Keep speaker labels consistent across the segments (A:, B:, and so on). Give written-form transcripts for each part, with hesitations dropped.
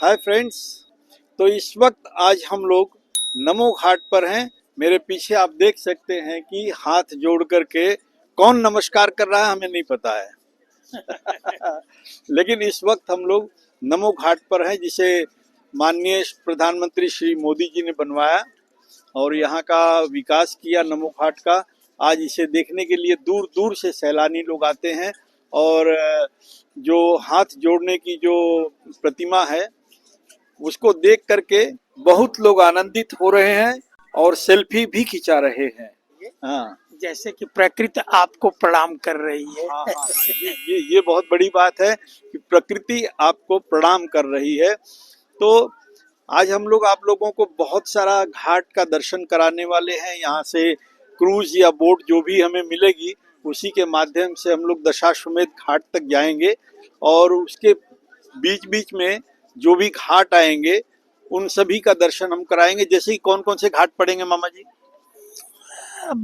A: Hi friends. तो इस वक्त आज हम लोग नमो घाट पर हैं। मेरे पीछे आप देख सकते हैं कि हाथ जोड़ करके कौन नमस्कार कर रहा है हमें नहीं पता है लेकिन इस वक्त हम लोग नमो घाट पर हैं, जिसे माननीय प्रधानमंत्री श्री मोदी जी ने बनवाया और यहाँ का विकास किया नमो घाट का। आज इसे देखने के लिए दूर दूर से सैलानी लोग आते हैं और जो हाथ जोड़ने की जो प्रतिमा है उसको देख करके बहुत लोग आनंदित हो रहे हैं और सेल्फी भी खिंचा रहे हैं। हाँ,
B: जैसे कि प्रकृति आपको प्रणाम कर रही है।
A: हाँ, हाँ, हाँ, ये बहुत बड़ी बात है कि प्रकृति आपको प्रणाम कर रही है। तो आज हम लोग आप लोगों को बहुत सारा घाट का दर्शन कराने वाले हैं। यहाँ से क्रूज या बोट जो भी हमें मिलेगी उसी के माध्यम से हम लोग दशाश्वमेध घाट तक जाएंगे और उसके बीच बीच में जो भी घाट आएंगे उन सभी का दर्शन हम कराएंगे। जैसे कि कौन कौन से घाट पड़ेंगे मामा जी?
B: अब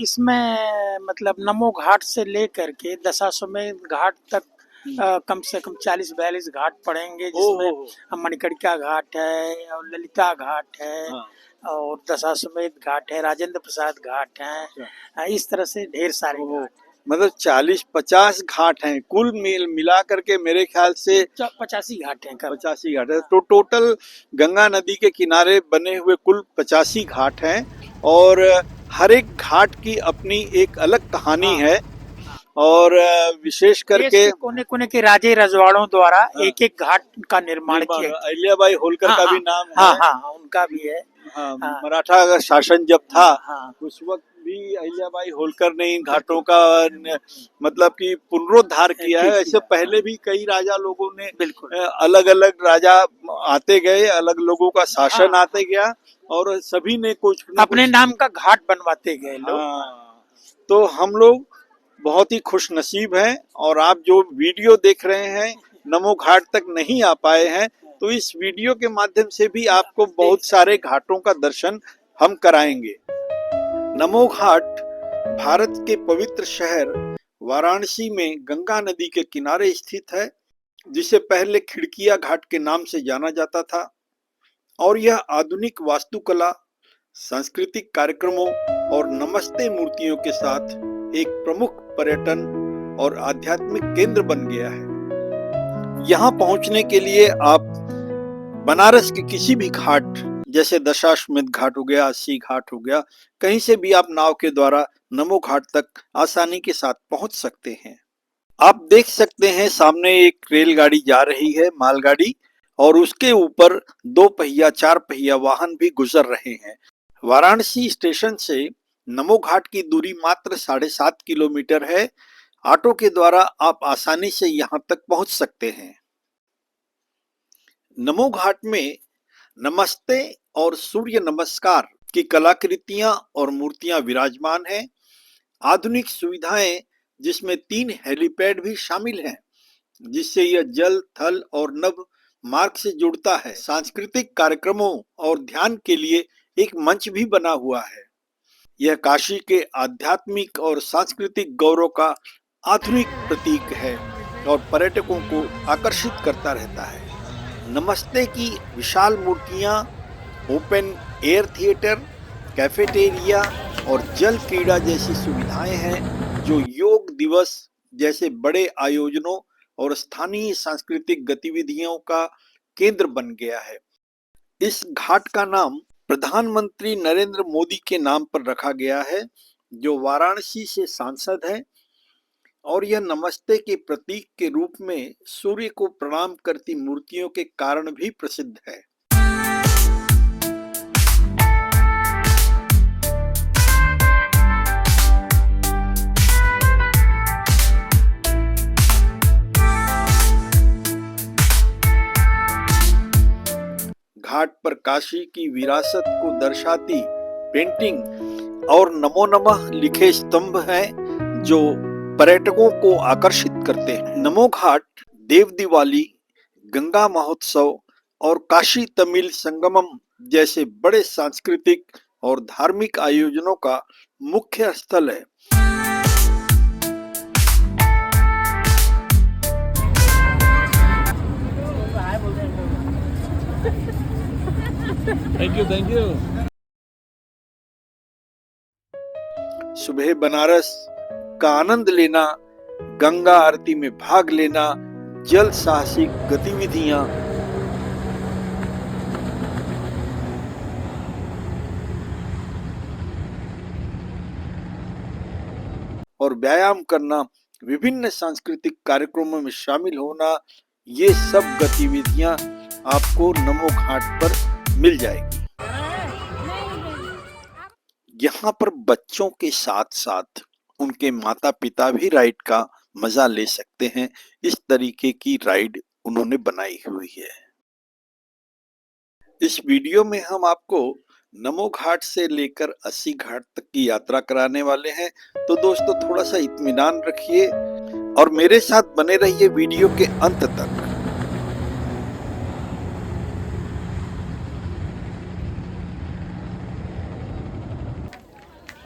B: इसमें मतलब नमो घाट से लेकर के दशाश्वमेध घाट तक कम से कम 40-42 घाट पड़ेंगे, जिसमें मणिकर्णिका घाट है और ललिता घाट है। हाँ। और दशाश्वमेध घाट है, राजेंद्र प्रसाद घाट है। इस तरह से ढेर सारे घाट,
A: मतलब 40-50 घाट हैं कुल मिला करके। मेरे ख्याल से
B: 85 घाट हैं।
A: 85 घाट है। तो टोटल गंगा नदी के किनारे बने हुए कुल 85 घाट हैं और हर एक घाट की अपनी एक अलग कहानी है और विशेष करके
B: कोने कोने के राजे रजवाड़ों द्वारा एक एक घाट का निर्माण किया।
A: अहिल्याबाई होलकर का भी नाम है।
B: हाँ, उनका भी है।
A: मराठा शासन जब था उस वक्त भी अहिल्याबाई होलकर ने इन घाटों का मतलब कि पुनरुद्धार किया है। ऐसे पहले भी कई राजा लोगों ने अलग अलग राजा आते गए, अलग लोगों का शासन आते गया और सभी ने कुछ
B: अपने नाम का घाट बनवाते गए लोग।
A: तो हम लोग बहुत ही खुश नसीब हैं और आप जो वीडियो देख रहे हैं नमो घाट तक नहीं आ पाए हैं तो इस वीडियो के माध्यम से भी आपको बहुत सारे घाटों का दर्शन हम कराएंगे। नमो घाट भारत के पवित्र शहर वाराणसी में गंगा नदी के किनारे स्थित है, जिसे पहले खिड़किया घाट के नाम से जाना जाता था और यह आधुनिक वास्तुकला, सांस्कृतिक कार्यक्रमों और नमस्ते मूर्तियों के साथ एक प्रमुख पर्यटन और आध्यात्मिक केंद्र बन गया है। यहाँ पहुंचने के लिए आप बनारस के किसी भी घाट जैसे दशाश्वमेध घाट हो गया, 80 घाट हो गया, कहीं से भी आप नाव के द्वारा नमो घाट तक आसानी के साथ पहुंच सकते हैं। आप देख सकते हैं सामने एक रेलगाड़ी जा रही है, मालगाड़ी, और उसके ऊपर 2 पहिया 4 पहिया वाहन भी गुजर रहे हैं। वाराणसी स्टेशन से नमो घाट की दूरी मात्र 7.5 किलोमीटर है। ऑटो के द्वारा आप आसानी से यहाँ तक पहुंच सकते हैं। नमो घाट में नमस्ते और सूर्य नमस्कार की कलाकृतियां और मूर्तियां विराजमान हैं। आधुनिक सुविधाएं जिसमें 3 हेलीपैड भी शामिल हैं, जिससे यह जल, थल और नभ मार्ग से जुड़ता है। सांस्कृतिक कार्यक्रमों और ध्यान के लिए एक मंच भी बना हुआ है। यह काशी के आध्यात्मिक और सांस्कृतिक गौरव का आधुनिक प्रतीक है और पर्यटकों को आकर्षित करता रहता है। नमस्ते की विशाल मूर्तियां, ओपन एयर थिएटर, कैफेटेरिया और जल क्रीड़ा जैसी सुविधाएं हैं जो योग दिवस जैसे बड़े आयोजनों और स्थानीय सांस्कृतिक गतिविधियों का केंद्र बन गया है। इस घाट का नाम प्रधानमंत्री नरेंद्र मोदी के नाम पर रखा गया है, जो वाराणसी से सांसद हैं और यह नमस्ते के प्रतीक के रूप में सूर्य को प्रणाम करती मूर्तियों के कारण भी प्रसिद्ध है। घाट पर काशी की विरासत को दर्शाती पेंटिंग और नमो नमः लिखे स्तंभ हैं जो पर्यटकों को आकर्षित करते हैं। नमो घाट देव दिवाली, गंगा महोत्सव और काशी तमिल संगमम जैसे बड़े सांस्कृतिक और धार्मिक आयोजनों का मुख्य स्थल है। Thank you. सुबह बनारस का आनंद लेना, गंगा आरती में भाग लेना, जल साहसिक गतिविधियां और व्यायाम करना, विभिन्न सांस्कृतिक कार्यक्रमों में शामिल होना, ये सब गतिविधियां आपको नमो घाट पर मिल जाएगी। यहाँ पर बच्चों के साथ साथ उनके माता पिता भी राइड का मजा ले सकते हैं। इस तरीके की राइड उन्होंने बनाई हुई है। इस वीडियो में हम आपको नमो घाट से लेकर 80 घाट तक की यात्रा कराने वाले हैं। तो दोस्तों थोड़ा सा इत्मीनान रखिए और मेरे साथ बने रहिए वीडियो के अंत तक।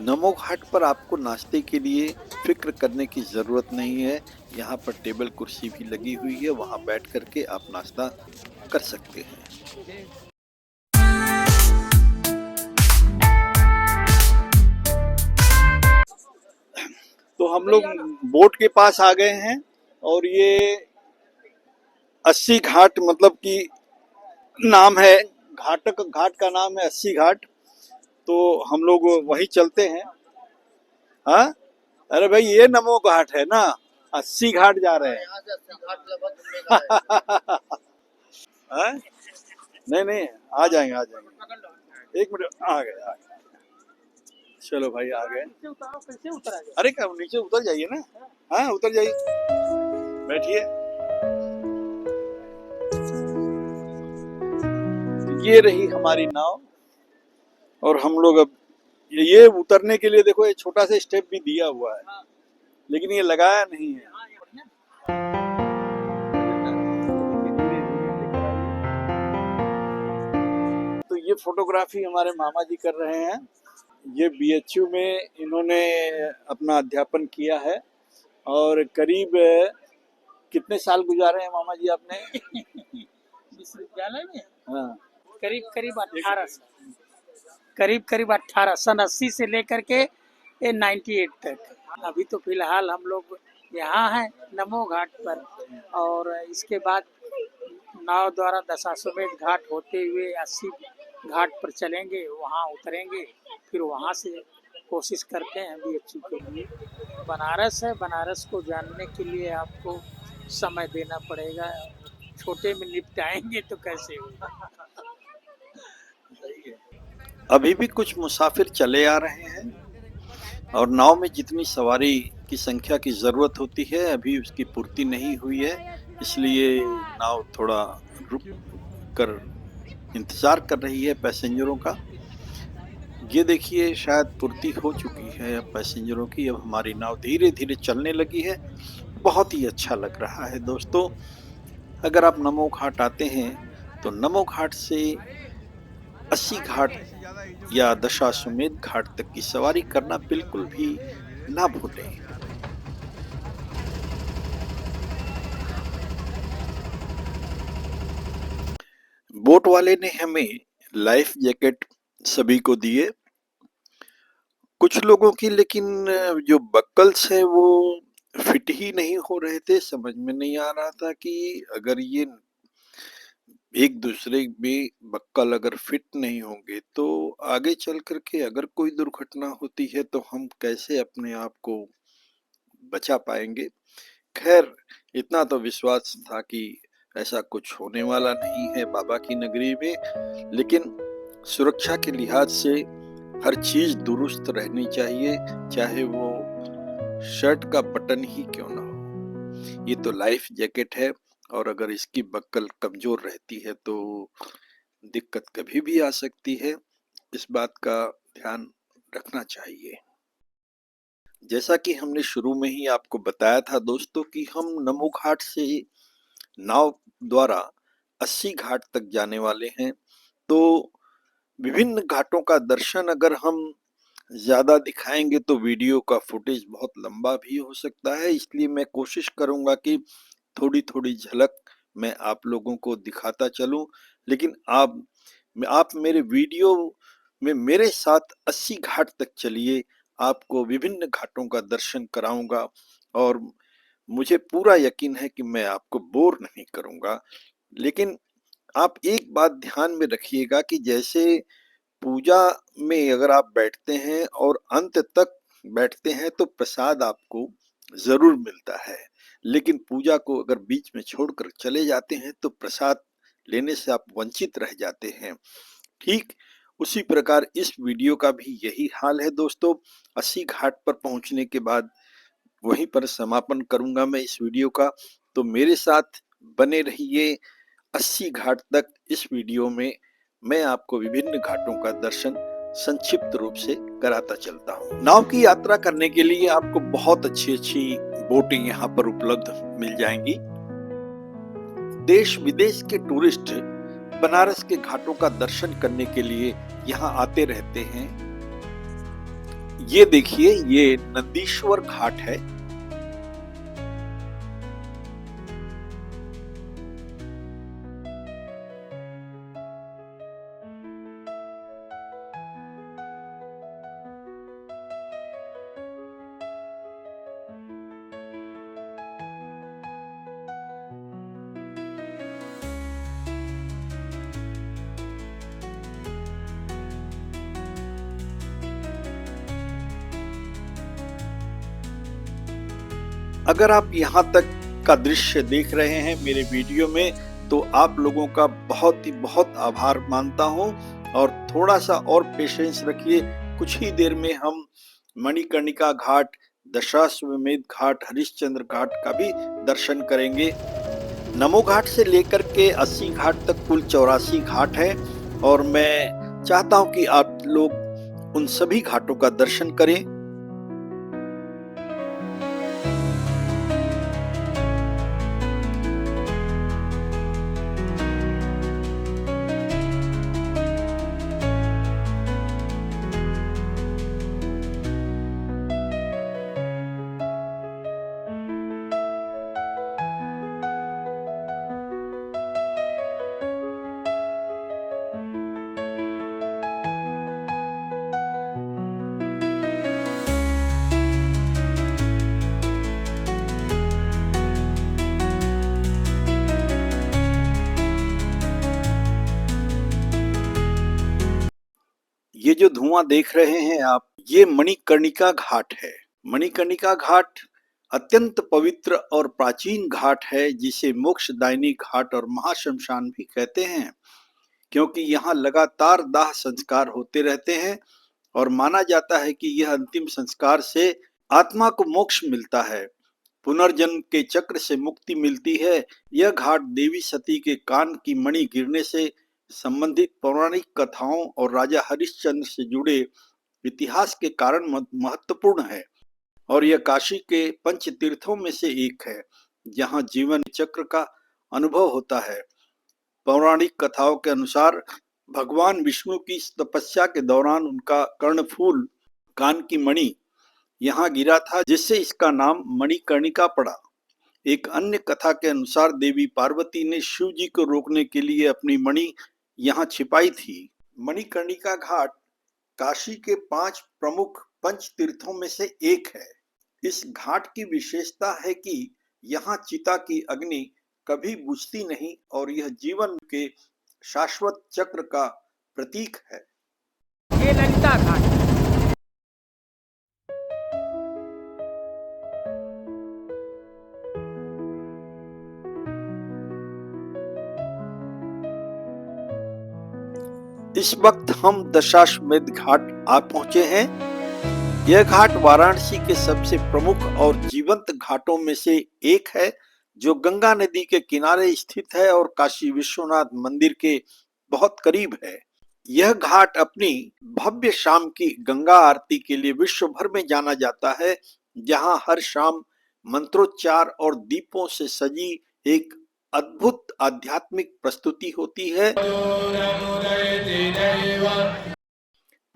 A: नमो घाट पर आपको नाश्ते के लिए फिक्र करने की ज़रूरत नहीं है। यहाँ पर टेबल कुर्सी भी लगी हुई है, वहाँ बैठ करके आप नाश्ता कर सकते हैं। तो हम लोग बोट के पास आ गए हैं और ये 80 घाट मतलब कि नाम है, घाट का नाम है 80 घाट। तो हम लोग वहीं चलते हैं। हाँ, अरे भाई ये नमो घाट है ना, 80 घाट जा रहे हैं। हाँ? नहीं आ जाएंगे। एक मिनट, आ गए। चलो भाई आ गए। अरे क्या नीचे उतर जाइए ना। हाँ उतर जाइए, बैठिए। ये रही हमारी नाव और हम लोग अब ये उतरने के लिए देखो ये छोटा सा स्टेप भी दिया हुआ है, लेकिन ये लगाया नहीं है। तो ये फोटोग्राफी हमारे मामा जी कर रहे हैं। ये बीएचयू में इन्होंने अपना अध्यापन किया है और करीब कितने साल गुजारे हैं मामा जी आपने विश्वविद्यालय में? हाँ,
B: करीब 18 साल, करीब 18 सन 80 से लेकर के 98 तक। अभी तो फिलहाल हम लोग यहाँ हैं नमो घाट पर, और इसके बाद नाव द्वारा दशाश्वमेध घाट होते हुए 80 घाट पर चलेंगे, वहाँ उतरेंगे, फिर वहाँ से कोशिश करते हैं बीएचयू के लिए। बनारस है, बनारस को जानने के लिए आपको समय देना पड़ेगा, छोटे में निपटाएंगे तो कैसे होगा।
A: अभी भी कुछ मुसाफिर चले आ रहे हैं और नाव में जितनी सवारी की संख्या की जरूरत होती है अभी उसकी पूर्ति नहीं हुई है, इसलिए नाव थोड़ा रुक कर इंतजार कर रही है पैसेंजरों का। ये देखिए शायद पूर्ति हो चुकी है अब पैसेंजरों की। अब हमारी नाव धीरे धीरे चलने लगी है। बहुत ही अच्छा लग रहा है दोस्तों। अगर आप नमो घाट आते हैं तो नमो घाट से 80 घाट या दशाश्वमेध घाट तक की सवारी करना बिल्कुल भी ना भूलें। बोट वाले ने हमें लाइफ जैकेट सभी को दिए, कुछ लोगों की लेकिन जो बक्कल्स है वो फिट ही नहीं हो रहे थे। समझ में नहीं आ रहा था कि अगर ये एक दूसरे में बक्कल अगर फिट नहीं होंगे तो आगे चल करके अगर कोई दुर्घटना होती है तो हम कैसे अपने आप को बचा पाएंगे। खैर इतना तो विश्वास था कि ऐसा कुछ होने वाला नहीं है बाबा की नगरी में, लेकिन सुरक्षा के लिहाज से हर चीज दुरुस्त रहनी चाहिए, चाहे वो शर्ट का बटन ही क्यों ना हो। ये तो लाइफ जैकेट है और अगर इसकी बक्कल कमजोर रहती है तो दिक्कत कभी भी आ सकती है। इस बात का ध्यान रखना चाहिए। जैसा कि हमने शुरू में ही आपको बताया था दोस्तों कि हम नमो घाट से नाव द्वारा 80 घाट तक जाने वाले हैं। तो विभिन्न घाटों का दर्शन अगर हम ज्यादा दिखाएंगे तो वीडियो का फुटेज बहुत लंबा भी हो सकता है, इसलिए मैं कोशिश करूंगा कि थोड़ी थोड़ी झलक मैं आप लोगों को दिखाता चलूं। लेकिन आप आप मेरे वीडियो में मेरे साथ 80 घाट तक चलिए, आपको विभिन्न घाटों का दर्शन कराऊंगा और मुझे पूरा यकीन है कि मैं आपको बोर नहीं करूंगा। लेकिन आप एक बात ध्यान में रखिएगा कि जैसे पूजा में अगर आप बैठते हैं और अंत तक बैठते हैं तो प्रसाद आपको जरूर मिलता है, लेकिन पूजा को अगर बीच में छोड़कर चले जाते हैं तो प्रसाद लेने से आप वंचित रह जाते हैं। ठीक उसी प्रकार इस वीडियो का भी यही हाल है दोस्तों। 80 घाट पर पहुंचने के बाद वहीं पर समापन करूंगा मैं इस वीडियो का, तो मेरे साथ बने रहिए 80 घाट तक। इस वीडियो में मैं आपको विभिन्न घाटों का दर्शन संक्षिप्त रूप से कराता चलता हूँ। नाव की यात्रा करने के लिए आपको बहुत अच्छी अच्छी बोटें यहाँ पर उपलब्ध मिल जाएंगी। देश विदेश के टूरिस्ट बनारस के घाटों का दर्शन करने के लिए यहाँ आते रहते हैं। ये देखिए, ये नंदीश्वर घाट है। अगर आप यहाँ तक का दृश्य देख रहे हैं मेरे वीडियो में, तो आप लोगों का बहुत आभार मानता हूँ। और थोड़ा सा और पेशेंस रखिए, कुछ ही देर में हम मणिकर्णिका घाट, दशाश्वमेध घाट, हरिश्चंद्र घाट का भी दर्शन करेंगे। नमो घाट से लेकर के 80 घाट तक कुल 84 घाट है और मैं चाहता हूँ कि आप लोग उन सभी घाटों का दर्शन करें। ये जो धुआं देख रहे हैं आप, ये मणिकर्णिका घाट है। मणिकर्णिका घाट अत्यंत पवित्र और प्राचीन घाट है, जिसे मोक्षदायिनी घाट और महाश्मशान भी कहते हैं, क्योंकि यहाँ लगातार दाह संस्कार होते रहते हैं और माना जाता है कि यह अंतिम संस्कार से आत्मा को मोक्ष मिलता है, पुनर्जन्म के चक्र से मुक्ति मिलती है। यह घाट देवी सती के कान की मणि गिरने से संबंधित पौराणिक कथाओं और राजा हरिश्चंद्र से जुड़े इतिहास के कारण महत्वपूर्ण है और यह काशी के पंच तीर्थों में से एक है, जहां जीवन चक्र का अनुभव होता है। पौराणिक कथाओं के अनुसार भगवान विष्णु की तपस्या के दौरान उनका कर्णफूल, कान की मणि यहाँ गिरा था, जिससे इसका नाम मणिकर्णिका पड़ा। एक अन्य कथा के अनुसार देवी पार्वती ने शिव जी को रोकने के लिए अपनी मणि यहाँ छिपाई थी। मणिकर्णिका घाट काशी के 5 प्रमुख पंच तीर्थों में से एक है। इस घाट की विशेषता है कि यहाँ चिता की अग्नि कभी बुझती नहीं और यह जीवन के शाश्वत चक्र का प्रतीक है।
B: ये ललिता घाट।
A: इस वक्त हम दशाश्वमेध घाट आ पहुंचे हैं। यह घाट वाराणसी के सबसे प्रमुख और जीवंत घाटों में से एक है, जो गंगा नदी के किनारे स्थित है और काशी विश्वनाथ मंदिर के बहुत करीब है। यह घाट अपनी भव्य शाम की गंगा आरती के लिए विश्व भर में जाना जाता है, जहां हर शाम मंत्रोच्चार और दीपों से सजी एक अद्भुत आध्यात्मिक प्रस्तुति होती है।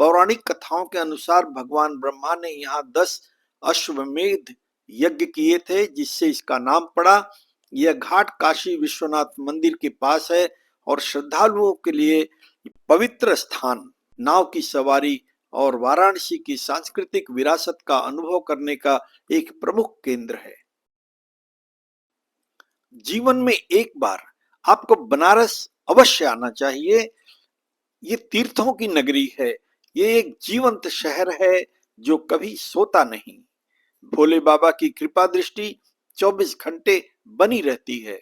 A: पौराणिक कथाओं के अनुसार भगवान ब्रह्मा ने यहाँ 10 अश्वमेध यज्ञ किए थे, जिससे इसका नाम पड़ा। यह घाट काशी विश्वनाथ मंदिर के पास है और श्रद्धालुओं के लिए पवित्र स्थान, नाव की सवारी और वाराणसी की सांस्कृतिक विरासत का अनुभव करने का एक प्रमुख केंद्र है। जीवन में एक बार आपको बनारस अवश्य आना चाहिए। ये तीर्थों की नगरी है। ये एक जीवंत शहर है जो कभी सोता नहीं। भोले बाबा की कृपा दृष्टि 24 घंटे बनी रहती है।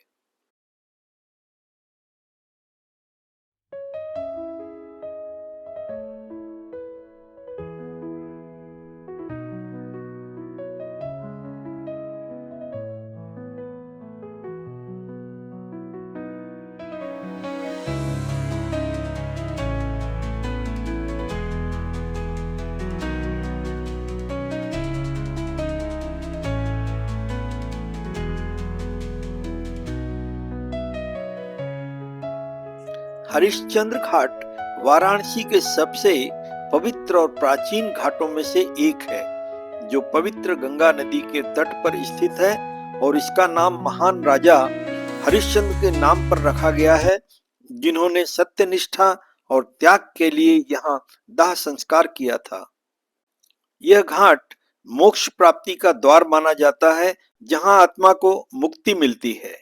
A: हरिश्चंद्र घाट वाराणसी के सबसे पवित्र और प्राचीन घाटों में से एक है, जो पवित्र गंगा नदी के तट पर स्थित है और इसका नाम महान राजा हरिश्चंद्र के नाम पर रखा गया है, जिन्होंने सत्यनिष्ठा और त्याग के लिए यहाँ दाह संस्कार किया था। यह घाट मोक्ष प्राप्ति का द्वार माना जाता है, जहाँ आत्मा को मुक्ति मिलती है।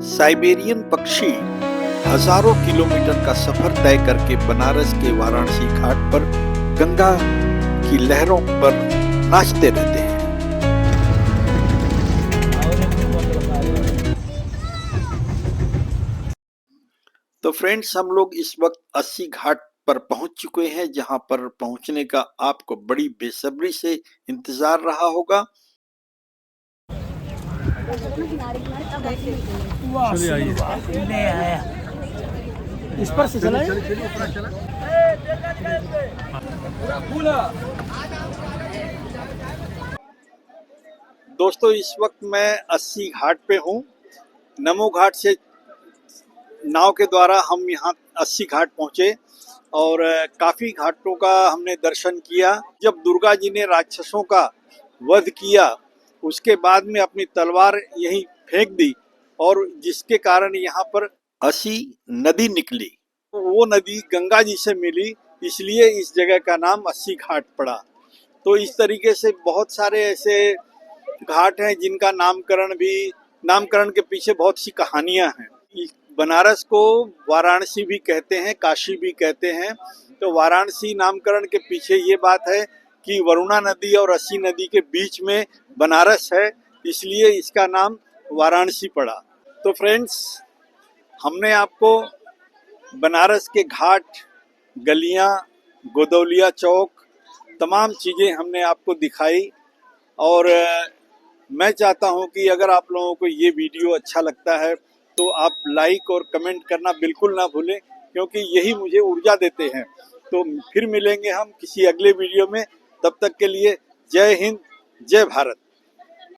A: साइबेरियन पक्षी हजारों किलोमीटर का सफर तय करके बनारस के वाराणसी घाट पर गंगा की लहरों पर नाचते रहते हैं। तो फ्रेंड्स, हम लोग इस वक्त 80 घाट पर पहुंच चुके हैं, जहां पर पहुंचने का आपको बड़ी बेसब्री से इंतजार रहा होगा।
B: ले आया इस पर से चला
A: दोस्तों, इस वक्त मैं 80 घाट पे हूँ। नमो घाट से नाव के द्वारा हम यहाँ 80 घाट पहुँचे और काफी घाटों का हमने दर्शन किया। जब दुर्गा जी ने राक्षसों का वध किया, उसके बाद में अपनी तलवार यहीं फेंक दी और जिसके कारण यहाँ पर 80 नदी निकली। वो नदी गंगा जी से मिली, इसलिए इस जगह का नाम 80 घाट पड़ा। तो इस तरीके से बहुत सारे ऐसे घाट हैं जिनका नामकरण के पीछे बहुत सी कहानियां हैं। बनारस को वाराणसी भी कहते हैं, काशी भी कहते हैं। तो वाराणसी नामकरण के पीछे ये बात है कि वरुणा नदी और 80 नदी के बीच में बनारस है, इसलिए इसका नाम वाराणसी पड़ा। तो फ्रेंड्स, हमने आपको बनारस के घाट, गलियां, गोदौलिया चौक, तमाम चीज़ें हमने आपको दिखाई। और मैं चाहता हूं कि अगर आप लोगों को ये वीडियो अच्छा लगता है तो आप लाइक और कमेंट करना बिल्कुल ना भूलें, क्योंकि यही मुझे ऊर्जा देते हैं। तो फिर मिलेंगे हम किसी अगले वीडियो में। तब तक के लिए जय हिंद, जय भारत।